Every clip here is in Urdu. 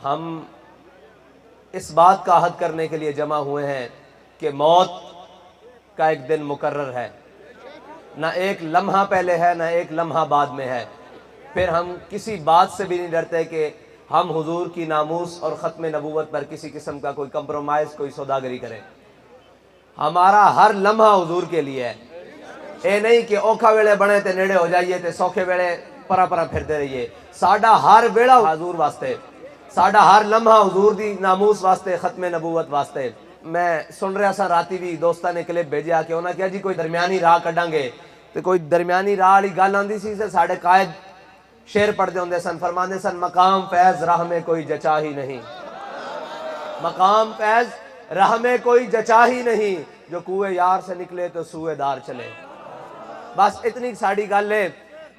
ہم اس بات کا عہد کرنے کے لیے جمع ہوئے ہیں کہ موت کا ایک دن مقرر ہے، نہ ایک لمحہ پہلے ہے نہ ایک لمحہ بعد میں ہے۔ پھر ہم کسی بات سے بھی نہیں ڈرتے کہ ہم حضور کی ناموس اور ختم نبوت پر کسی قسم کا کوئی کمپرومائز، کوئی سوداگری کریں۔ ہمارا ہر لمحہ حضور کے لیے ہے۔ اے نہیں کہ اوکھا ویلے بنے تے نیڑے ہو جائیے تے سوکھے ویلے پرا پرا پھرتے رہیے۔ ساڈا ہر ویڑا حضور واسطے، ساڈا ہر لمحہ حضور دی ناموس واسطے، ختم نبوت واسطے۔ میں سن رہا سا راتی بھی دوستاں نے کلپ بھیجیا کہ انہاں کہا جی کوئی درمیانی راہ کڈاں گے، تے کوئی درمیانی راہ والی گل آندی سی تے ساڈے قائد شعر پڑھتے ہوندے سن، فرماندے سن مقام فیض راہ میں کوئی جچا ہی نہیں، مقام فیض راہ میں کوئی جچا ہی نہیں، جو کوئے یار سے نکلے تو سوئے دار چلے۔ بس اتنی ساڑی گل ہے۔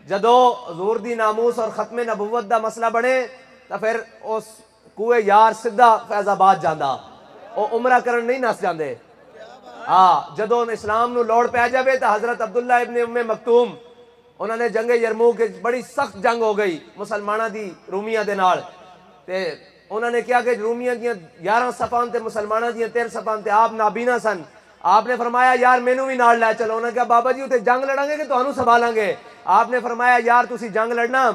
جدو حضور دی ناموس اور ختم نبوت دا مسئلہ بنے تو پھر اس کوئے یار سدھا فیض آباد جاندہ، وہ عمرہ کرن نہیں نس جاندے۔ جدو اسلام نو لوڑ پہ جاوے تو حضرت عبداللہ ابن ام مکتوم انہوں نے جنگ یرموک بڑی سخت جنگ ہو گئی مسلمانہ دی رومیہ دے نال، تے انہوں نے کیا کہ رومیہ دیاں 11 صفان تے مسلمانہ دیاں 13 صفان تے آپ نابینا سن۔ آپ نے فرمایا یار مینوں بھی نال لے چلو۔ انہوں نے کہا بابا جی اتنے جنگ لڑاں گے کہ تانوں سنبھالاں گے؟ آپ نے فرمایا یار تسی جنگ لڑنا،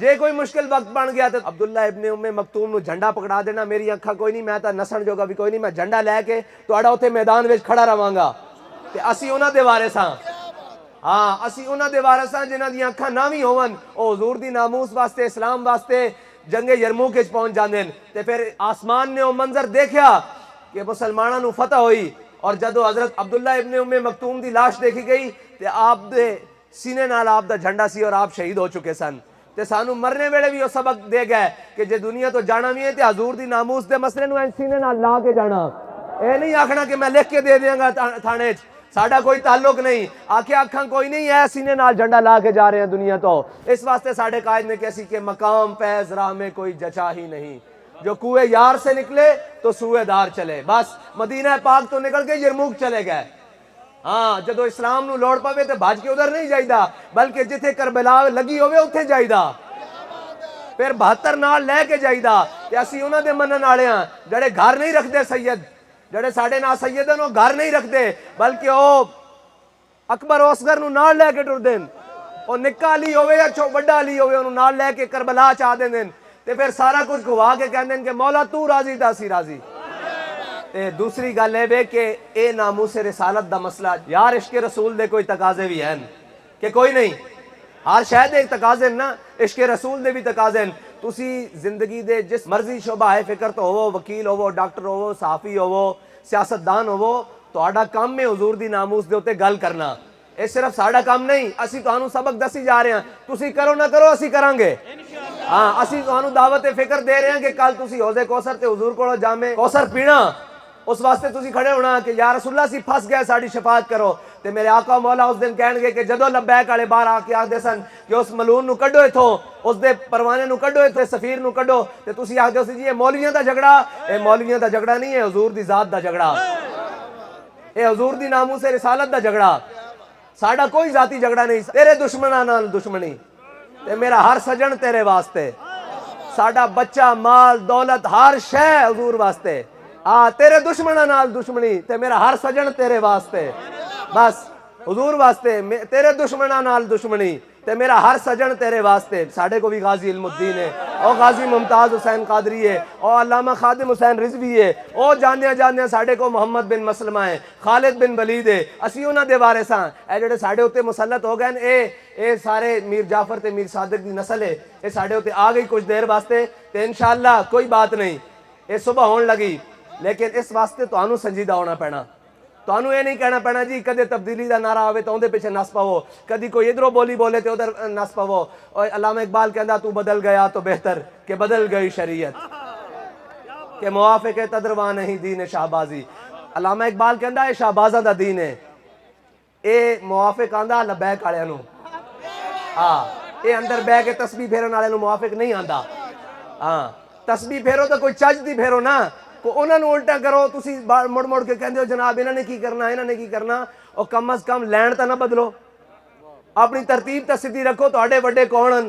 جے کوئی مشکل وقت بن گیا تو عبداللہ ابن ام مکتوم نو جھنڈا پکڑا دینا، میری اکھا کوئی نہیں، میں تا نسن جوگا بھی کوئی نہیں، میں جھنڈا لے کے تہاڈا اوتھے میدان وچ کھڑا رہواں گا۔ تے اسی انہاں دے وارث ہاں، اسی انہاں دے وارث ہاں جنہاں دی اکھاں نہ وی ہون، او حضور دی ناموس واسطے، اسلام واسطے جنگ یرموک وچ پہنچ جاندے۔ تے پھر آسمان نے او منظر دیکھیا کہ مسلماناں نو فتح ہوئی، اور جدو حضرت عبداللہ ابن ام مکتوم دی لاش دیکھی گئی تے آپ دے سینے نال آپ دا جھنڈا سی اور آپ شہید ہو چکے سن۔ تے سانو مرنے ویلے بھی وہ سبق دے گئے کہ جے دنیا تو جانا بھی ہے تے حضور دی ناموس دے مسئلے نو سینے نال لا کے جانا۔ اے نہیں آکھنا کہ میں لکھ کے دے دیاں گا تھانے چ، ساڈا کوئی تعلق نہیں، آکھیا اکھاں کوئی نہیں ہے، سینے نال جھنڈا لا کے جا رہے ہیں دنیا تو۔ اس واسطے ساڈے قائد نے کیسی کہ مقام فیض راہ میں کوئی جچا ہی نہیں، جو کوئے یار سے نکلے تو سوئے دار چلے۔ بس مدینہ پاک تو نکل کے یرموک چلے گئے۔ جدو اسلام نو لوڑ پاوے تے بھاج کے ادھر نہیں جائیدا، بلکہ جتھے کربلا لگی ہوئے اتھے جائیدا، پھر 72 نال لے کے جائیدا۔ تے اسی انہاں دے منن والے ہاں جڑے گھر نہیں رکھدے سید، جڑے ساڈے نال سید ہیں وہ گھر نہیں رکھدے، بلکہ او اکبر اصغر نو نال لے کے ٹردے، او نکا علی ہوئے یا وڈا علی ہوئے انہوں نال لے کے کربلا چاہ دیں، تے پھر سارا کچھ گوا کے کہندے کہ مولا تو راضی تا اسی راضی۔ تے دوسری گل ہے کہ اے ناموس رسالت دا مسئلہ، یار عشق رسول دے کوئی تقاضے بھی ہیں کہ کوئی نہیں، ہر شاید ایک تقاضے نا، عشق رسول دے بھی تقاضے۔ تسی زندگی دے جس مرضی شعبہ ہے فکر تو ہو، وکیل ہو، ڈاکٹر ہو، صحافی ہو، سیاستدان ہو، تہاڈا کام ہے حضور دی ناموس دے اوتے گل کرنا۔ اے صرف ساڈا کام نہیں، اسی تہانوں سبق دسی جا رہے ہیں، تسی کرو نہ کرو اسی کران گے۔ اسی تہانوں دعوت فکر دے رہے ہیں کہ کل تسی حوض کوثر تے حضور کولوں جامے کوثر پینا، اس واسطے تسی کھڑے ہونا کہ یا رسول اللہ سی پھس گئے ساڈی شفاعت کرو۔ تے میرے آقا مولا اس دن کہن گے کہ جدو لبیک والے باہر آ کے آکھدے سن کہ اس ملعون نو کڈو ایتھوں، اس دے پروانے نو کڈو ایتھوں، سفیر نو کڈو، تے تسی آکھدے سی جی اے مولویاں دا جھگڑا، اے مولویاں دا جھگڑا نہیں ہے، حضور دی ذات دا جھگڑا، اے حضور دی ناموس رسالت دا جھگڑا، ساڈا کوئی ذاتی جھگڑا نہیں۔ تیرے دشمناں نال دشمنی تے میرا ہر سجن تیرے واسطے، ساڈا بچہ مال دولت ہر شے حضور واسطے، تیرے دشمناں نال دشمنی تے میرا ہر سجن تیرے واسطے، بس حضور واسطے، تیرے دشمناں نال دشمنی تے میرا ہر سجن تیرے واسطے۔ ساڈے کو بھی غازی علم الدین ہے، او غازی ممتاز حسین قادری ہے، او علامہ خادم حسین رضوی ہے، او جاندیاں جاندیاں ساڈے کو محمد بن مسلمہ ہے، خالد بن ولید ہے، اسی انہاں دے وارث ہاں۔ اے جڑے ساڈے اوتے مسلط ہو گئے اے سارے میر جعفر تے میر صادق دی نسل ہے، اے ساڈے اوتے آ گئی کچھ دیر واسطے تے انشاءاللہ کوئی بات نہیں، اے صبح ہون لگی، لیکن اس واسطے تانوں سنجیدہ ہونا پینا۔ تانوں یہ نہیں کہنا پینا جی کدے تبدیلی دا نعرہ آوے تو اندے پیچھے نس پاو، کدی کوئی ادھروں بولی بولے تو ادھر نس پاو۔ اور علامہ اقبال کہندا تو بدل گیا تو بہتر کہ بدل گئی شریعت، کہ موافق تدرواں نہیں دین شہبازی۔ علامہ اقبال کہندا اے شہبازاں دا دین ہے، اے موافق آندا لبیک والے نو، اے اندر بہ کے تسبیح پھیرن والے نو موافق نہیں آندا۔ تسبیح پھیرو تو کوئی چج دی پھیرو نا، انہوں نے الٹا کرو، تسی مڑ مڑ کے کہندے ہو جناب انہوں نے کی کرنا، انہوں نے کی کرنا، اور کم از کم لین تا نہ بدلو، اپنی ترتیب تا سدھی رکھو۔ تہاڈے وڈے کون ہیں